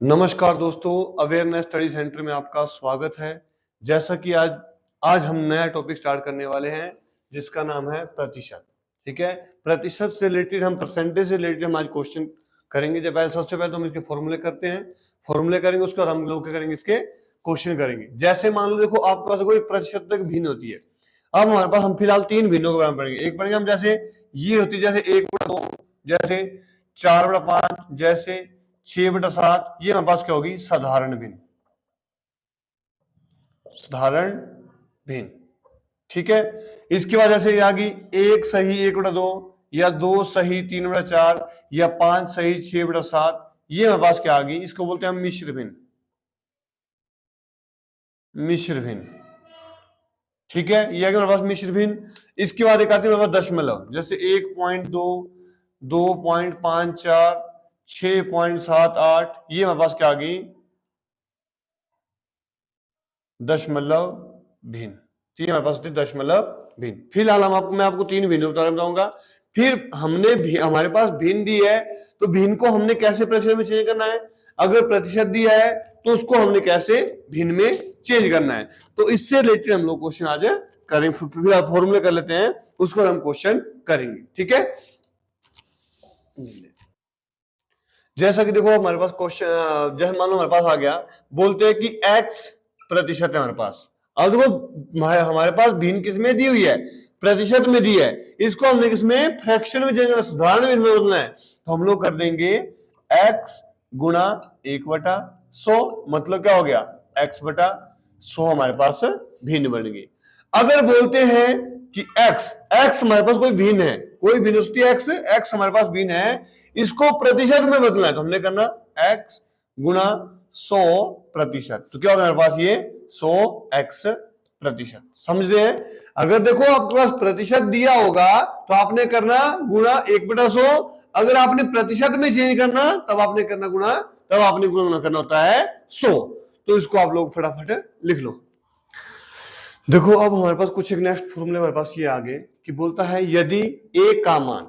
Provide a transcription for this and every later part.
नमस्कार दोस्तों, awareness study centre में आपका स्वागत है। जैसा कि आज हम नया टॉपिक स्टार्ट करने वाले हैं जिसका नाम है प्रतिशत। ठीक है, प्रतिशत से रिलेटेड हम परसेंटेज से रिलेटेड हम आज क्वेश्चन करेंगे। जब पहले सबसे पहले तो हम इसके फॉर्मूले करते हैं, फॉर्मूले करेंगे, उसके बाद हम लोग क्या करेंगे, इसके क्वेश्चन करेंगे। जैसे मान लो, देखो आपके पास कोई प्रतिशत तक भिन्न होती है। अब हमारे पास हम फिलहाल तीन भिन्नों के बारे में पढ़ेंगे। एक पढ़ेंगे हम जैसे ये होती है, जैसे 1/2, जैसे 4/5, जैसे 6/7। ये हमारे पास क्या होगी, साधारण भिन्न, साधारण भिन्न। ठीक है, इसके बाद जैसे आ गई 1 सही 1/2, या 2 सही 3/4, या 5 सही 6/7। ये हमारे पास क्या आ गई, इसको बोलते हैं हम मिश्र भिन्न, मिश्र भिन्न। ठीक है, ये हमारे पास मिश्र भिन्न। इसके बाद एक आती है हमारे पास दशमलव, जैसे 1.2, 2.54, 6.78। ये हमारे पास क्या आ गई, दशमलव भिन्न। ठीक है, हमारे पास दशमलव भिन्न। फिलहाल मैं आपको तीन भिन्न बताऊंगा। फिर हमारे पास भिन्न दी है, तो भिन्न को हमने कैसे प्रतिशत में चेंज करना है। अगर प्रतिशत दिया है तो उसको हमने कैसे भिन्न में चेंज करना है। तो इससे रिलेटेड हम लोग क्वेश्चन आज करेंगे। फिर आप फॉर्मूले कर लेते हैं, उसको हम क्वेश्चन करेंगे। ठीक है, जैसा कि देखो हमारे पास क्वेश्चन, जैसे मान लो हमारे पास आ गया, बोलते हैं कि x प्रतिशत है हमारे पास। अब देखो हमारे पास भिन्न किसमें दी हुई है, प्रतिशत में दी है। इसको हमने किसमें, फ्रैक्शन में चेंज करना, साधारण भिन्न में बदलना है। तो हम लोग कर देंगे x गुणा 1/100। मतलब क्या हो गया, x/100 हमारे पास भिन्न बन गई। अगर बोलते हैं कि x हमारे पास कोई भिन्न है, कोई भिन्न होती है x हमारे पास भिन्न है, इसको प्रतिशत में बदलना है। तो हमने करना x गुणा 100%। तो क्या होगा हमारे पास, ये 100x%। समझ रहे हैं। अगर देखो आपके पास प्रतिशत दिया होगा तो आपने करना गुणा 1/100। अगर आपने प्रतिशत में चेंज करना तब आपने करना गुणा, तब आपने गुणा करना होता है 100। तो इसको आप लोग फटाफट लिख लो। देखो अब हमारे पास कुछ एक नेक्स्ट फॉर्मूले हमारे पास ये आगे कि बोलता है यदि a का मान,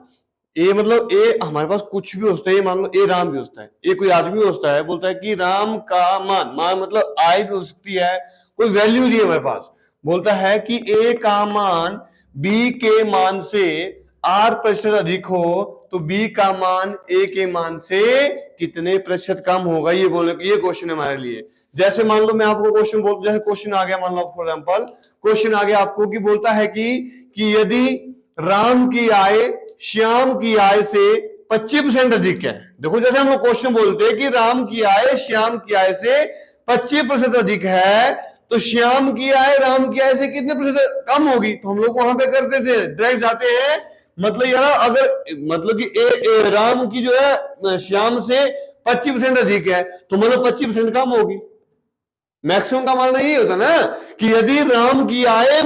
ए मतलब ए हमारे पास कुछ भी होता है, मान लो ए राम भी होता है, ए कोई आदमी होता है। बोलता है कि राम का मान मतलब आय भी हो सकती है, कोई वैल्यू दी है हमारे पास। बोलता है कि ए का मान बी के मान से r% अधिक हो तो बी का मान ए के मान से कितने प्रतिशत कम होगा। ये बोले, ये क्वेश्चन है हमारे लिए। जैसे मान लो मैं आपको क्वेश्चन बोलता, जैसे क्वेश्चन आ गया, मान लो फॉर एग्जांपल क्वेश्चन आ गया आपको कि बोलता है कि यदि राम की आय श्याम की आय से 25% अधिक है। देखो जैसे हम लोग क्वेश्चन बोलते हैं कि राम की आय श्याम की आय से 25% अधिक है, तो श्याम की आय राम की आय से कितने प्रतिशत कम होगी। तो हम लोग वहां पे करते थे, डायरेक्ट जाते हैं। मतलब यार अगर मतलब कि राम की जो है श्याम से 25% अधिक है, तो मतलब 25% कम होगी। मैक्सिमम का मानना यही होता ना कि यदि राम की आय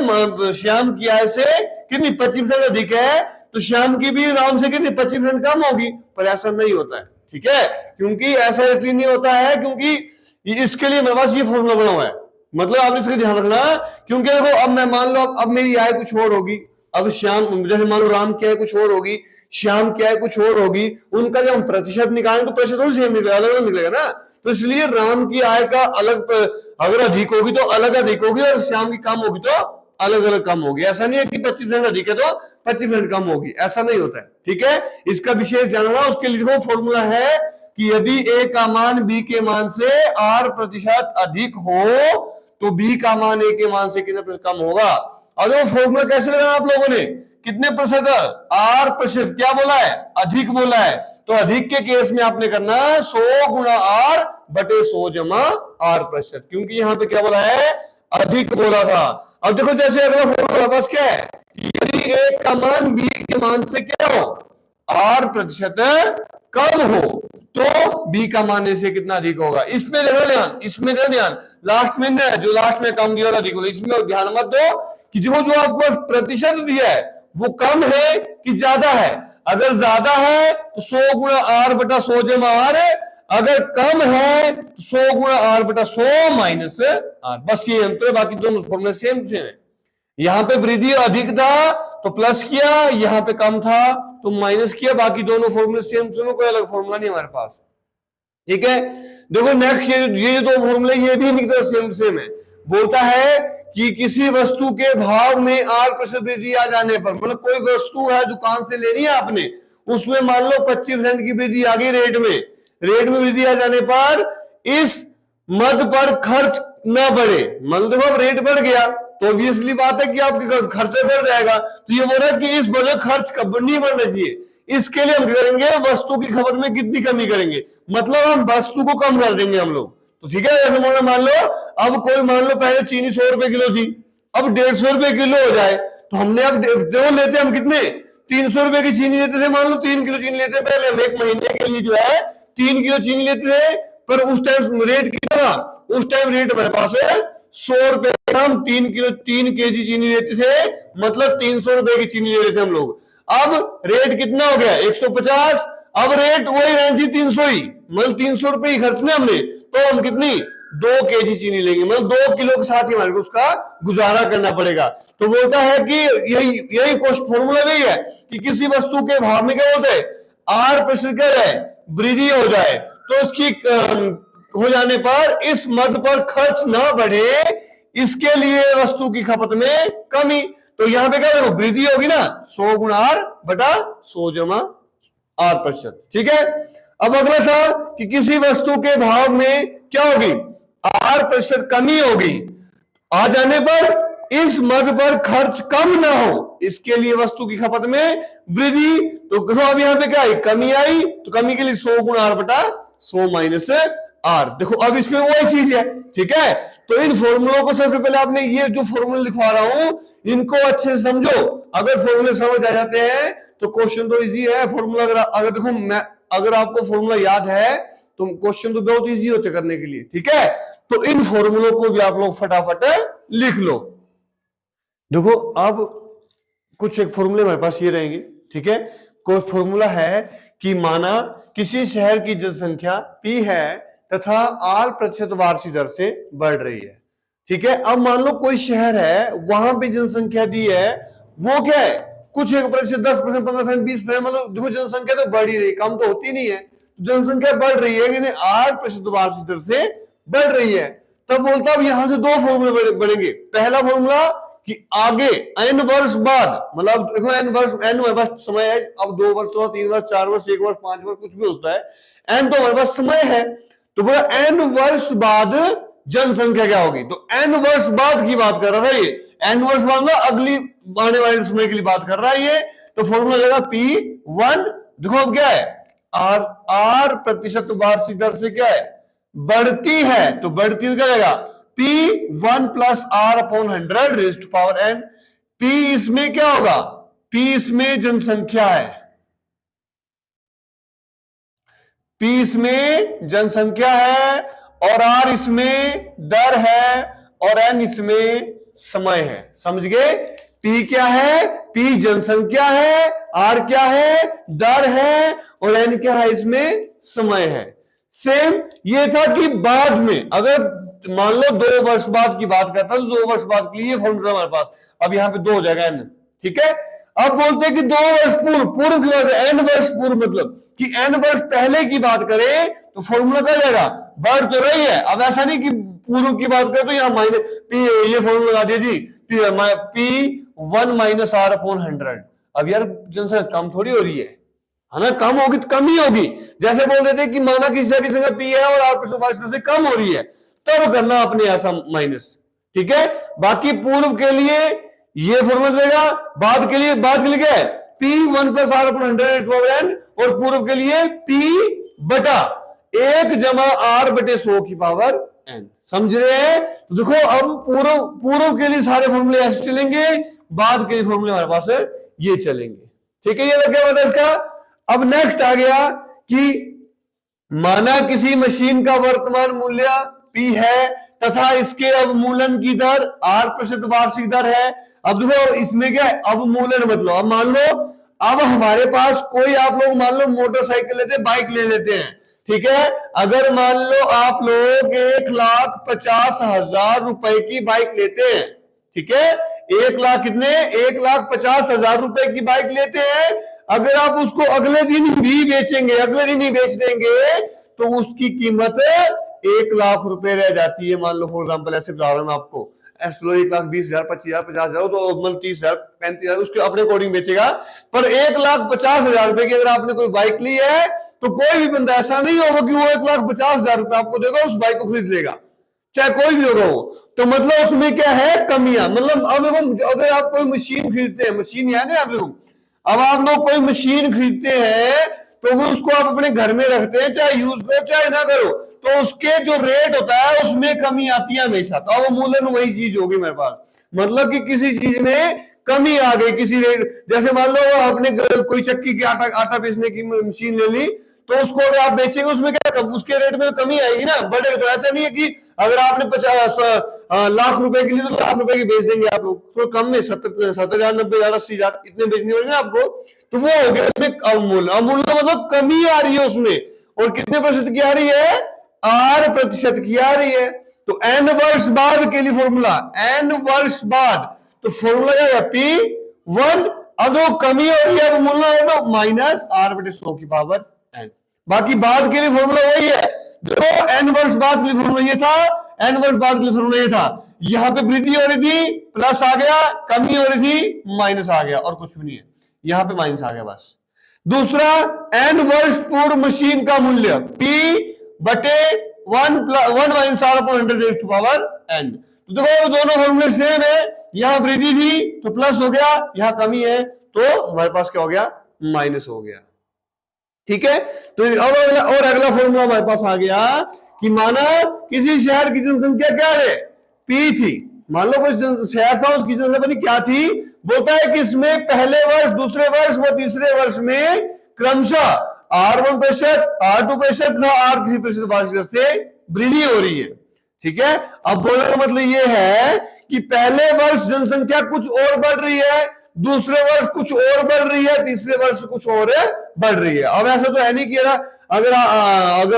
श्याम की आय से कितनी 25% अधिक है, तो श्याम की भी राम से कितनी 25% कम होगी। पर ऐसा नहीं होता है। ठीक है, क्योंकि ऐसा इसलिए नहीं होता है क्योंकि इसके लिए मेरे पास ये फॉर्मूला बना हुआ है। मतलब आप इसका ध्यान रखना, क्योंकि देखो अब मैं मान लो अब मेरी आय कुछ और होगी, अब श्याम जैसे मान लो राम की आय कुछ और होगी, श्याम की आय कुछ और होगी, उनका जब हम प्रतिशत निकालेंगे तो प्रतिशत थोड़ी सेम निकलेगा, अलग अलग निकलेगा ना। तो इसलिए राम की आय का अलग अगर अधिक होगी तो अलग अधिक होगी, और श्याम की कम होगी तो अलग अलग कम होगी। ऐसा नहीं है कि 25% अधिक है तो 25% कम होगी, ऐसा नहीं होता है। ठीक है, इसका विशेष ध्यान रखना। उसके लिए देखो फॉर्मूला है कि यदि ए का मान बी के मान से r% अधिक हो तो बी का मान ए के मान से कितने प्रतिशत कम होगा। और वो फॉर्मूला कैसे लगाना आप लोगों ने, कितने प्रतिशत, r%। क्या बोला है, अधिक बोला है। तो अधिक के केस में आपने करना 100 गुणा r/100 जमा r%, क्योंकि यहां पे क्या बोला है, अधिक बोला था। अब देखो जैसे अगला फॉर्मूला बस क्या है, यदि a का मान b के मान से क्या हो, r% कम हो तो b का मान से कितना अधिक होगा। इसमें देखो ध्यान, इसमें देखो ध्यान, लास्ट में जो लास्ट में कम दिया और अधिक होगा, इसमें ध्यान मत दो कि देखो जो आपको प्रतिशत दिया है वो कम है कि ज्यादा है। अगर ज्यादा है तो 100 गुणा r/100 जमा r, अगर कम है तो 100 गुणा r/100 माइनस r। बस ये अंतर है, बाकी दोनों फॉर्मूले सेम सेम है। यहां पे वृद्धि अधिक था तो प्लस किया, यहां पे कम था तो माइनस किया, बाकी दोनों फॉर्मूले सेम सेम, कोई अलग फॉर्मूला नहीं हमारे पास। ठीक है, देखो नेक्स्ट ये जो दो फॉर्मूले ये भी इनकी तरह सेम सेम है। बोलता है कि किसी वस्तु के भाव में 8% वृद्धि आ जाने पर, मतलब कोई वस्तु है दुकान से लेनी है आपने, उसमें मान लो 25% की वृद्धि आ गई रेट में वृद्धि आ जाने पर इस मद पर खर्च न बढ़े। मतलब देखो अब रेट बढ़ गया तो ऑब्वियसली बात है कि आपके खर्चे बढ़ जाएगा। तो ये बोल रहा है कि इस वजह खर्च नहीं बढ़ना चाहिए, इसके लिए हम करेंगे वस्तु की खपत में कितनी कमी करेंगे, मतलब हम वस्तु को कम कर देंगे हम लोग। तो ठीक है, जैसे मान लो अब कोई मान लो पहले चीनी 100 रुपए किलो थी, अब 150 रुपए किलो हो जाए, तो हमने अब दो लेते हम कितने 300 रुपए की चीनी लेते थे, मान लो 3 किलो चीनी लेते पहले हम एक महीने के लिए जो है 3 किलो चीनी लेते थे, पर उस टाइम रेट कितना, उस टाइम रेट मेरे पास है 100 रुपए, हम 3 केजी चीनी लेते थे, मतलब 300 रुपए की चीनी ले रहे थे हम लोग। अब रेट कितना हो गया 150, अब रेट वही रहती 300 ही, मतलब 300 रुपए ही खर्चने हमने, तो हम कितनी 2 केजी चीनी लेंगे, मतलब 2 किलो के साथ ही हमारे को उसका गुजारा करना पड़ेगा। तो बोलता है कि यही फॉर्मूला वही है कि किसी वस्तु के भाव में क्या होता है 8% क्या है वृद्धि हो जाए, तो उसकी हो जाने पर इस मद पर खर्च ना बढ़े, इसके लिए वस्तु की खपत में कमी। तो यहां पे क्या देखो वृद्धि होगी ना 100 गुणा R बटा 100 जमा R%। ठीक है, अब अगला था कि किसी वस्तु के भाव में क्या होगी R% कमी होगी, आ जाने पर इस मद पर खर्च कम ना हो, इसके लिए वस्तु की खपत में वृद्धि। तो अब यहां पे क्या है कमी आई, तो कमी के लिए 100 गुणा R बटा 100 माइनस R। देखो अब इसमें वही चीज है। ठीक है, तो इन फॉर्मूलों को सबसे पहले आपने ये जो फॉर्मूले लिखवा रहा हूं इनको अच्छे से समझो, अगर फॉर्मूले समझ आ जाते हैं तो क्वेश्चन तो इजी है। फॉर्मूला अगर देखो अगर आपको फॉर्मूला याद है तो क्वेश्चन तो बहुत इजी होते करने के लिए। ठीक है, तो इन फॉर्मूलों को भी आप लोग फटाफट लिख लो। देखो अब कुछ एक फॉर्मूले हमारे पास ये रहेंगे। ठीक है, कोई फॉर्मूला है कि माना किसी शहर की जनसंख्या P है तथा R% वार्षिक दर से बढ़ रही है। ठीक है, अब मान लो कोई शहर है वहां पे जनसंख्या दी है, वो क्या है कुछ 1%, 10%, 15%, 20%, मतलब देखो जनसंख्या तो बढ़ ही रही, कम तो होती नहीं है, जनसंख्या बढ़ रही है लेकिन 8% वार्षिक दर से बढ़ रही है। तब बोलता अब यहां से दो फॉर्मूले बनेंगे। पहला फॉर्मूला कि आगे n वर्ष बाद, मतलब देखो n वर्ष, n हमारे पास समय है, अब 2 वर्ष हो, 3 वर्ष, 4 वर्ष, 1 वर्ष, 5 वर्ष, कुछ भी होता है, n तो हमारे पास समय है, तो बोला n वर्ष बाद जनसंख्या क्या होगी। तो n वर्ष बाद की बात कर रहा है ये, n वर्ष बाद ना अगली आने वाले समय के लिए बात कर रहा है ये। तो फॉर्मूला जाएगा P1। देखो अब क्या है R% वार्षिक दर से क्या है बढ़ती है, तो बढ़ती है क्या जाएगा P1 plus R/100 raised to power n। P इसमें क्या होगा, P इसमें जनसंख्या है, P इसमें जनसंख्या है और R इसमें दर है और n इसमें समय है। समझ गए, P क्या है, P जनसंख्या है, R क्या है दर है और n क्या है इसमें समय है। सेम ये था कि बाद में अगर मान लो 2 वर्ष बाद की बात करता है तो 2 वर्ष बाद के लिए फॉर्मूला हमारे पास, अब यहां पे 2 हो जाएगा n। ठीक है, अब बोलते हैं कि 2 वर्ष पूर्व की बात, n वर्ष पूर्व, मतलब कि n वर्ष पहले की बात करें तो फॉर्मूला क्या जाएगा बढ़ तो रही है। अब ऐसा नहीं कि पूर्व की बात करें तो यहां माइनस ये फॉर्मूला लगा दिया जी P1 माइनस R/100। अब यार जनसंख्या कम थोड़ी हो रही है ना, कम होगी तो कम ही होगी। जैसे बोल देते कि माना किसी जगह P है और R/100 से कम हो रही है, तब करना अपने ऐसा माइनस। ठीक है, बाकी पूर्व के लिए ये फॉर्मूला देगा, बाद के लिए क्या है P1 प्लस R/100 और पूर्व के लिए P बटा 1 जमा R बटे 100 की पावर n। समझ रहे हैं, तो देखो अब पूर्व के लिए सारे फॉर्मूले ऐसे चलेंगे, बाद के लिए फॉर्मूले हमारे पास ये चलेंगे। ठीक है, ये लग गया मतलब इसका। अब नेक्स्ट आ गया कि माना किसी मशीन का वर्तमान मूल्य P है तथा इसके अवमूलन की दर R% वार्षिक दर है। अब देखो इसमें क्या है अवमूलन, मतलब अब मान लो अब हमारे पास कोई आप लोग मान लो मोटरसाइकिल लेते हैं, बाइक ले लेते हैं। ठीक है, अगर मान लो आप लोग 1,50,000 रुपए की बाइक लेते हैं, ठीक है 1 लाख कितने 1,50,000 रुपए की बाइक लेते हैं, अगर आप उसको अगले दिन भी बेचेंगे, अगले दिन ही बेच देंगे तो उसकी कीमत 1 लाख रुपए रह जाती है। मान लो फॉर एग्जाम्पल ऐसे बता रहा हूं आपको, ऐसे 1,20,000, 25,000, 50,000 तो मतलब 30,000, 35,000 उसके अपने अकॉर्डिंग बेचेगा। पर 1,50,000 रुपए की अगर आपने कोई बाइक ली है तो कोई भी बंदा ऐसा नहीं होगा कि वो 1,50,000 रुपए आपको देगा उस बाइक को खरीद लेगा, चाहे कोई भी होगा वो। तो मतलब उसमें क्या है, कमियां। मतलब अब देखो, अगर आप कोई मशीन खरीदते हैं, मशीन याद है आप लोग, अब आप लोग कोई मशीन खरीदते हैं तो वो उसको आप अपने घर में रखते हैं, चाहे यूज करो चाहे ना करो, तो उसके जो रेट होता है उसमें कमी आती है हमेशा। तो अब अमूलन वही चीज होगी मेरे पास, मतलब कि किसी चीज में कमी आ गई किसी रेट। जैसे मान लो आपने कोई चक्की की आटा पीसने की मशीन ले ली, तो उसको अगर आप बेचेंगे उसमें क्या, उसके रेट में कमी आएगी ना, बढ़ेगा। तो ऐसा नहीं है कि अगर आपने 50 लाख रुपए के लिए तो लाख रुपए की बेच देंगे आप लोग, तो कम में 70,000, 90,000, 80,000 इतने बेचने पड़ेंगे आपको। तो वो हो गया उसमें अवमूल्य। अवमूल्य मतलब कमी आ रही है उसमें, और कितने प्रतिशत की आ रही है, 8% की आ रही है। तो n वर्ष बाद के लिए फॉर्मूला, n वर्ष बाद, तो फॉर्मूला क्या है, P1। अब वो कमी हो रही है अवमूल्य है तो -r/100 की पावर n। बाकी बाद के लिए फॉर्मूला वही है, जो n वर्ष बाद के लिए फॉर्मूला ये था, n वर्ष बाद के लिए फॉर्मूला ये था। यहां पे वृद्धि हो रही थी, प्लस आ गया, कमी हो रही थी, माइनस आ गया, और कुछ भी नहीं है, यहां पे माइनस आ गया बस। दूसरा, n वर्ष पूर्व मशीन का मूल्य P/1 -r/100 to power n। तो देखो दोनों फॉर्मूले सेम है, यहां वृद्धि थी तो प्लस हो गया, यहां कमी है तो हमारे पास क्या हो गया, माइनस हो गया। ठीक है, तो अब अगला फॉर्मूला हमारे पास आ गया कि माना किसी शहर की जनसंख्या क्या है, P थी। मान लो कोई शहर था, उसकी जनसंख्या क्या थी, बोलता है कि इसमें पहले वर्ष, दूसरे वर्ष व तीसरे वर्ष में क्रमशः R1%, R2%, R3% वार्षिक दर से वृद्धि हो रही है। ठीक है, अब बोलने का मतलब ये है कि पहले वर्ष जनसंख्या कुछ और बढ़ रही है, दूसरे वर्ष कुछ और बढ़ रही है, तीसरे वर्ष कुछ और बढ़ रही है। अब ऐसा तो है नहीं कि अगर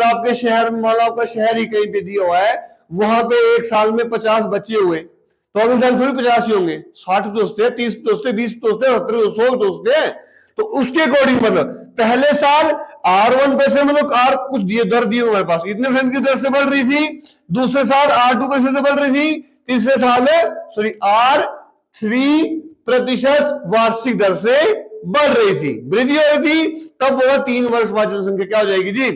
आपके शहर में, मान लो आपका शहर ही कहीं पे दिया हुआ है, वहां पे एक साल में 50 बच्चे हुए, तो अगले साल थोड़ी 50 ही होंगे, 60 दोस्ते, 30 दोस्ते, 20 दोस्ते, 70, 100 दोस्ते हैं। तो उसके अकॉर्डिंग मतलब पहले साल R1% मतलब R कुछ दिए दर दिए हमारे पास, इतने % की दर से बढ़ रही थी, दूसरे साल R2% से बढ़ रही थी, तीसरे साल R3% वार्षिक दर से बढ़ रही थी, वृद्धि हो रही थी। तब वो 3 वर्ष बाद जनसंख्या क्या हो जाएगी जी,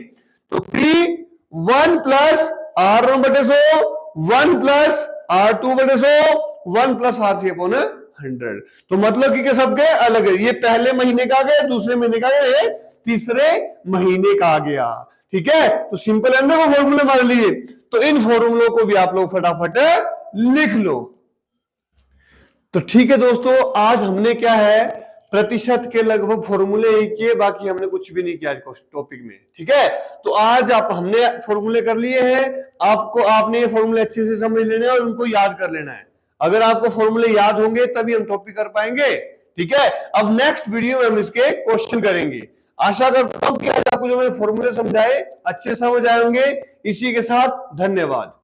तो P1 + R1/100, 1 + R2/100, 1 + R3/100। तो मतलब कि सबके अलग है, ये पहले महीने का आ गया, दूसरे महीने का आ गया, ये तीसरे महीने का आ गया। ठीक है, तो सिंपल है ना, वो फॉर्मूले मान लिए। तो इन फॉर्मूलों को भी आप लोग फटाफट लिख लो। तो ठीक है दोस्तों, आज हमने क्या है, प्रतिशत के लगभग फॉर्मूले ही किए, बाकी हमने कुछ भी नहीं किया आज टॉपिक में। ठीक है, तो आज हमने फॉर्मूले कर लिए हैं, आपने ये फॉर्मूले अच्छे से समझ लेने हैं और उनको याद कर लेना है। अगर आपको फॉर्मूले याद होंगे तभी हम टॉपिक कर पाएंगे। ठीक है, अब नेक्स्ट वीडियो में हम इसके क्वेश्चन करेंगे। आशा करता हूं कि आज आपको जो मैंने फॉर्मूले समझाए अच्छे समझ आए होंगे। इसी के साथ धन्यवाद।